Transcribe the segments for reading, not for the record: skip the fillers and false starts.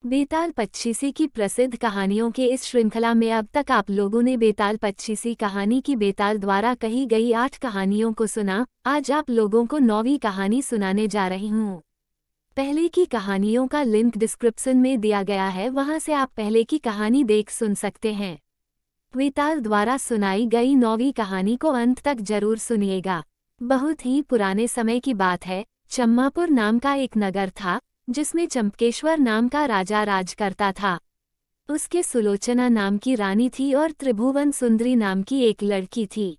बेताल पच्चीसी की प्रसिद्ध कहानियों के इस श्रृंखला में अब तक आप लोगों ने बेताल पच्चीसी कहानी की बेताल द्वारा कही गई 8 कहानियों को सुना। आज आप लोगों को 9वीं कहानी सुनाने जा रही हूँ। पहले की कहानियों का लिंक डिस्क्रिप्शन में दिया गया है, वहां से आप पहले की कहानी देख सुन सकते हैं। बेताल द्वारा सुनाई गई 9वीं कहानी को अंत तक जरूर सुनिएगा। बहुत ही पुराने समय की बात है। चम्मापुर नाम का एक नगर था जिसमें चंपकेश्वर नाम का राजा राज करता था। उसके सुलोचना नाम की रानी थी और त्रिभुवन सुंदरी नाम की एक लड़की थी।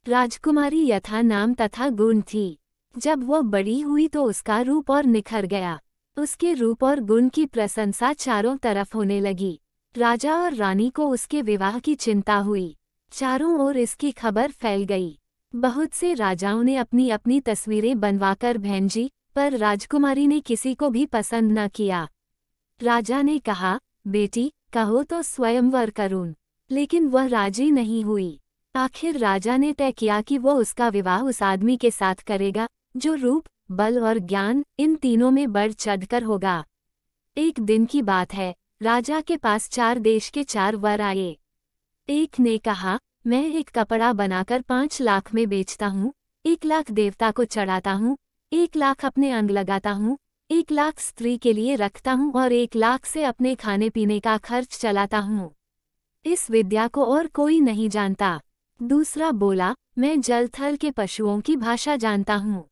राजकुमारी यथा नाम तथा गुण थी। जब वह बड़ी हुई तो उसका रूप और निखर गया। उसके रूप और गुण की प्रशंसा चारों तरफ होने लगी। राजा और रानी को उसके विवाह की चिंता हुई। चारों ओर इसकी खबर फैल गई। बहुत से राजाओं ने अपनी अपनी तस्वीरें बनवाकर भेजी, पर राजकुमारी ने किसी को भी पसंद न किया। राजा ने कहा, बेटी कहो तो स्वयंवर करूं, लेकिन वह राजी नहीं हुई। आखिर राजा ने तय किया कि वह उसका विवाह उस आदमी के साथ करेगा जो रूप, बल और ज्ञान इन तीनों में बढ़ चढ़कर होगा। एक दिन की बात है, राजा के पास 4 देश के 4 वर आए। एक ने कहा, मैं एक कपड़ा बनाकर 5 लाख में बेचता हूँ, 1 लाख देवता को चढ़ाता हूँ, 1 लाख अपने अंग लगाता हूँ, 1 लाख स्त्री के लिए रखता हूँ और 1 लाख से अपने खाने पीने का खर्च चलाता हूँ। इस विद्या को और कोई नहीं जानता। दूसरा बोला, मैं जल थल के पशुओं की भाषा जानता हूँ।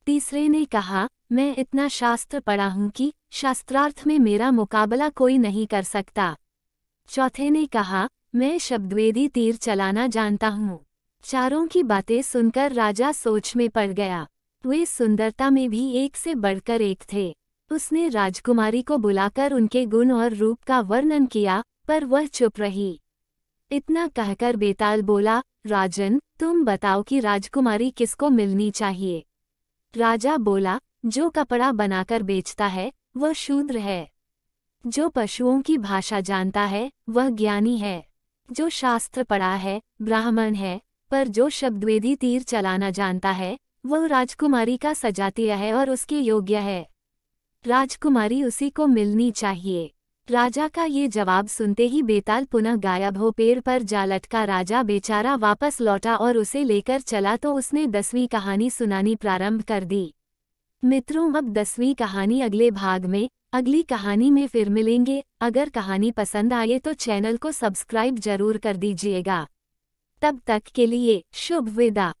तीसरे ने कहा, मैं इतना शास्त्र पढ़ा हूँ कि शास्त्रार्थ में मेरा मुकाबला कोई नहीं कर सकता। चौथे ने कहा, मैं शब्दवेदी तीर चलाना जानता हूँ। चारों की बातें सुनकर राजा सोच में पड़ गया। वे सुंदरता में भी एक से बढ़कर एक थे। उसने राजकुमारी को बुलाकर उनके गुण और रूप का वर्णन किया, पर वह चुप रही। इतना कहकर बेताल बोला, राजन तुम बताओ कि राजकुमारी किसको मिलनी चाहिए। राजा बोला, जो कपड़ा बनाकर बेचता है वह शूद्र है। जो पशुओं की भाषा जानता है वह ज्ञानी है। जो शास्त्र पढ़ा है ब्राह्मण है, पर जो शब्दवेदी तीर चलाना जानता है वह राजकुमारी का सजातीय है और उसके योग्य है। राजकुमारी उसी को मिलनी चाहिए। राजा का ये जवाब सुनते ही बेताल पुनः गायब हो पेड़ पर जा लटका। राजा बेचारा वापस लौटा और उसे लेकर चला तो उसने 10वीं कहानी सुनानी प्रारंभ कर दी। मित्रों, अब 10वीं कहानी अगले भाग में, अगली कहानी में फिर मिलेंगे। अगर कहानी पसंद आए तो चैनल को सब्सक्राइब जरूर कर दीजिएगा। तब तक के लिए शुभ विदा।